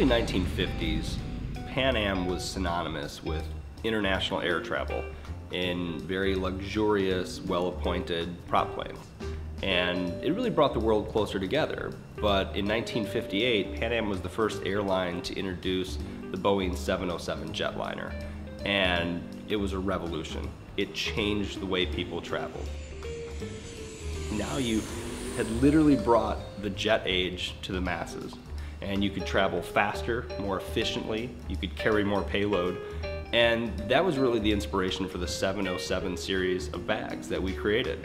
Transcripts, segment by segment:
early 1950s, Pan Am was synonymous with international air travel in very luxurious, well-appointed prop planes. And it really brought the world closer together. But in 1958, Pan Am was the first airline to introduce the Boeing 707 jetliner. And it was a revolution. It changed the way people traveled. Now you had literally brought the jet age to the masses. And you could travel faster, more efficiently, you could carry more payload. And that was really the inspiration for the 707 series of bags that we created.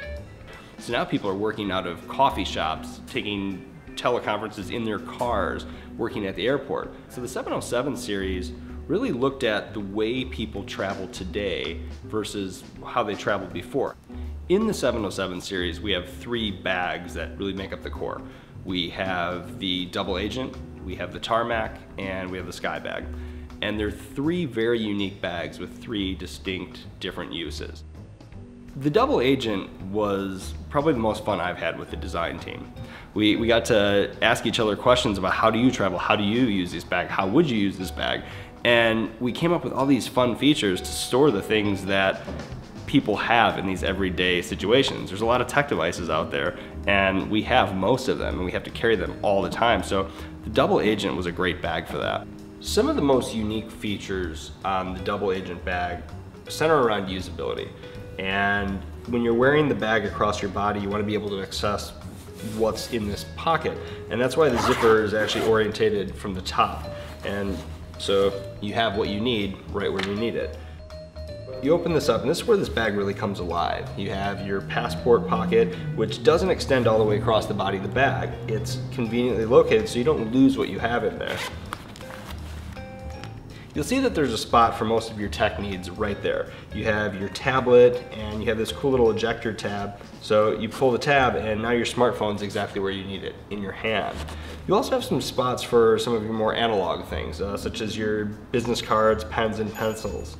So now people are working out of coffee shops, taking teleconferences in their cars, working at the airport. So the 707 series really looked at the way people travel today versus how they traveled before. In the 707 series, we have 3 bags that really make up the core. We have the Double Agent, we have the Tarmac, and we have the Sky Bag. And they're 3 very unique bags with 3 distinct different uses. The Double Agent was probably the most fun I've had with the design team. We got to ask each other questions about how do you travel, how do you use this bag, how would you use this bag? And we came up with all these fun features to store the things that people have in these everyday situations. There's a lot of tech devices out there, and we have most of them, and we have to carry them all the time. So the Double Agent was a great bag for that. Some of the most unique features on the Double Agent bag center around usability. And when you're wearing the bag across your body, you want to be able to access what's in this pocket. And that's why the zipper is actually orientated from the top. And so you have what you need right where you need it. You open this up, and this is where this bag really comes alive. You have your passport pocket, which doesn't extend all the way across the body of the bag. It's conveniently located so you don't lose what you have in there. You'll see that there's a spot for most of your tech needs right there. You have your tablet, and you have this cool little ejector tab. So you pull the tab, and now your smartphone's exactly where you need it, in your hand. You also have some spots for some of your more analog things, such as your business cards, pens, and pencils.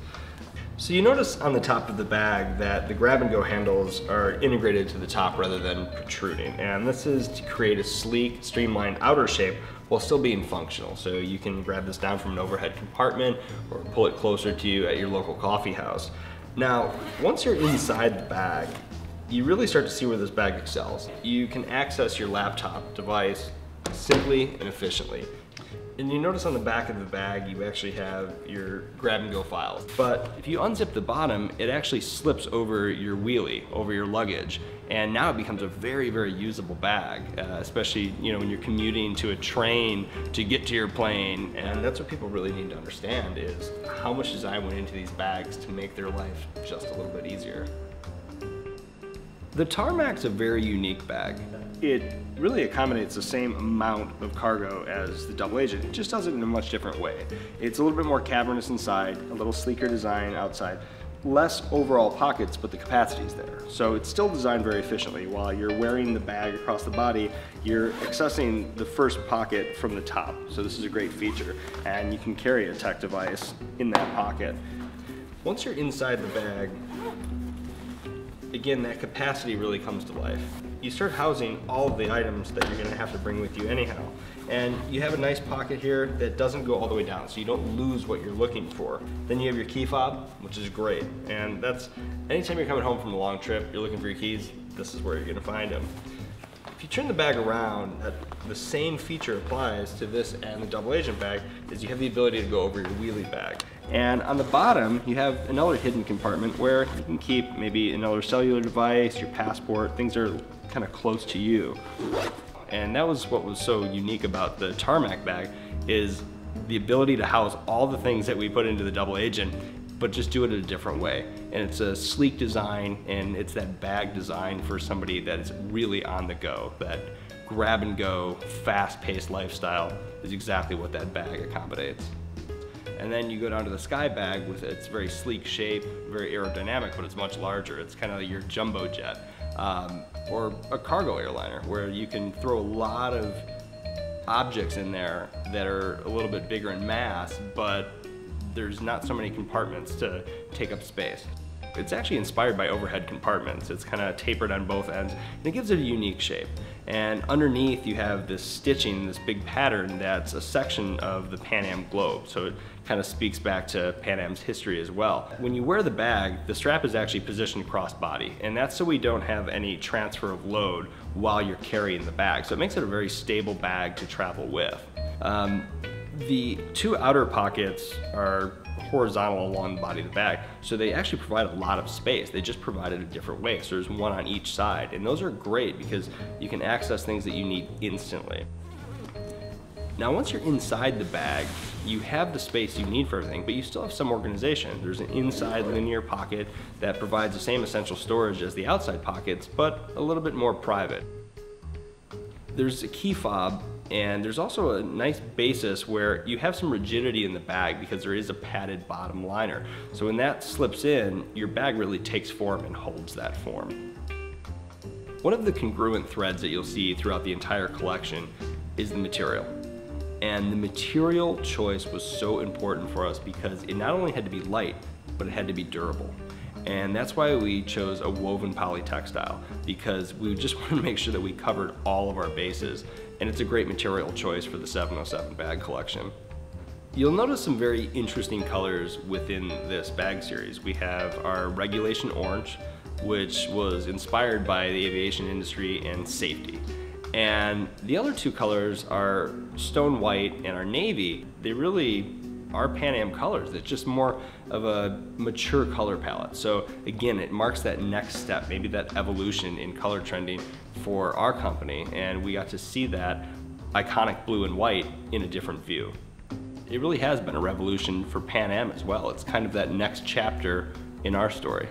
So you notice on the top of the bag that the grab-and-go handles are integrated to the top rather than protruding. And this is to create a sleek, streamlined outer shape while still being functional. So you can grab this down from an overhead compartment or pull it closer to you at your local coffee house. Now, once you're inside the bag, you really start to see where this bag excels. You can access your laptop device simply and efficiently. And you notice on the back of the bag, you actually have your grab-and-go files. But if you unzip the bottom, it actually slips over your wheelie, over your luggage. And now it becomes a very, very usable bag, especially when you're commuting to a train to get to your plane. And that's what people really need to understand is how much design went into these bags to make their life just a little bit easier. The Tarmac's a very unique bag. It really accommodates the same amount of cargo as the Double Agent. It just does it in a much different way. It's a little bit more cavernous inside, a little sleeker design outside, less overall pockets, but the capacity's there. So it's still designed very efficiently. While you're wearing the bag across the body, you're accessing the first pocket from the top. So this is a great feature, and you can carry a tech device in that pocket. Once you're inside the bag, again, that capacity really comes to life. You start housing all of the items that you're gonna have to bring with you anyhow. And you have a nice pocket here that doesn't go all the way down, so you don't lose what you're looking for. Then you have your key fob, which is great. And that's, anytime you're coming home from a long trip, you're looking for your keys, this is where you're gonna find them. If you turn the bag around, the same feature applies to this and the Double Agent bag, is you have the ability to go over your wheelie bag. And on the bottom, you have another hidden compartment where you can keep maybe another cellular device, your passport, things that are kind of close to you. And that was what was so unique about the Tarmac bag, is the ability to house all the things that we put into the Double Agent, but just do it in a different way. And it's a sleek design, and it's that bag design for somebody that is really on the go. That grab and go, fast-paced lifestyle is exactly what that bag accommodates. And then you go down to the Sky Bag with its very sleek shape, very aerodynamic, but it's much larger. It's kind of like your jumbo jet, or a cargo airliner, where you can throw a lot of objects in there that are a little bit bigger in mass, but there's not so many compartments to take up space. It's actually inspired by overhead compartments. It's kind of tapered on both ends, and it gives it a unique shape. And underneath you have this stitching, this big pattern that's a section of the Pan Am globe. So it kind of speaks back to Pan Am's history as well. When you wear the bag, the strap is actually positioned cross-body, and that's so we don't have any transfer of load while you're carrying the bag. So it makes it a very stable bag to travel with. The two outer pockets are horizontal along the body of the bag, so they actually provide a lot of space. They just provide it a different way, so there's one on each side, and those are great because you can access things that you need instantly. Now once you're inside the bag, you have the space you need for everything, but you still have some organization. There's an inside linear pocket that provides the same essential storage as the outside pockets, but a little bit more private. There's a key fob, and there's also a nice basis where you have some rigidity in the bag because there is a padded bottom liner. So when that slips in, your bag really takes form and holds that form. One of the congruent threads that you'll see throughout the entire collection is the material. And the material choice was so important for us because it not only had to be light, but it had to be durable. And that's why we chose a woven poly textile, because we just wanted to make sure that we covered all of our bases. And it's a great material choice for the 707 bag collection. You'll notice some very interesting colors within this bag series. We have our regulation orange, which was inspired by the aviation industry and safety. And the other two colors are stone white and our navy. They really are Pan Am colors. It's just more of a mature color palette. So again, it marks that next step, maybe that evolution in color trending for our company, and we got to see that iconic blue and white in a different view. It really has been a revolution for Pan Am as well. It's kind of that next chapter in our story.